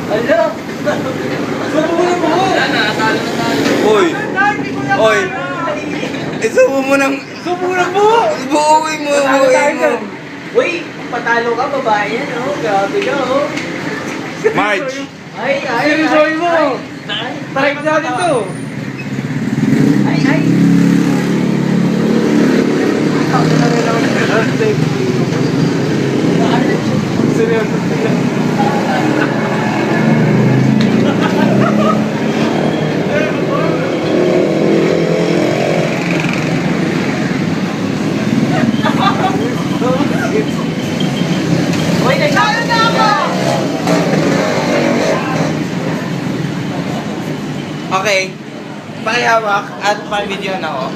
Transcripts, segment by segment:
Ala! Subo na mo! Wala na, talo na tayo. Uy! Uy! Subo mo ng... Subo mo ng buo! Buuin mo! Buuin mo! Uy! Patalo ka, babae yan, oh. Grabe ka, oh. Marge! Ay! Seryosoy mo! Strike natin to! Ay! Seryoso. Uy, nagkano na ako! Okay. Pakihawak at pa-video na ako.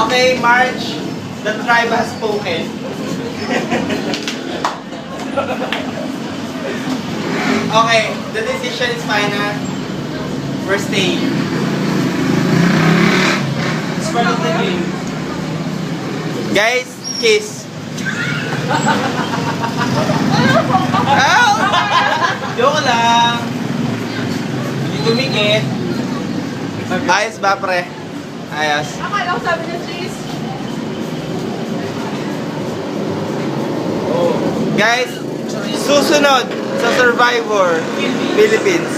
Okay, Marge. The tribe has spoken. Okay, the decision is final. We're staying. It's part of the game. Guys, kiss. Ow! Joke lang. Hindi tumikit. Ayos ba, pre? Ayos. Akala ko sabi niya cheese. Guys, susunod sa Survivor Philippines.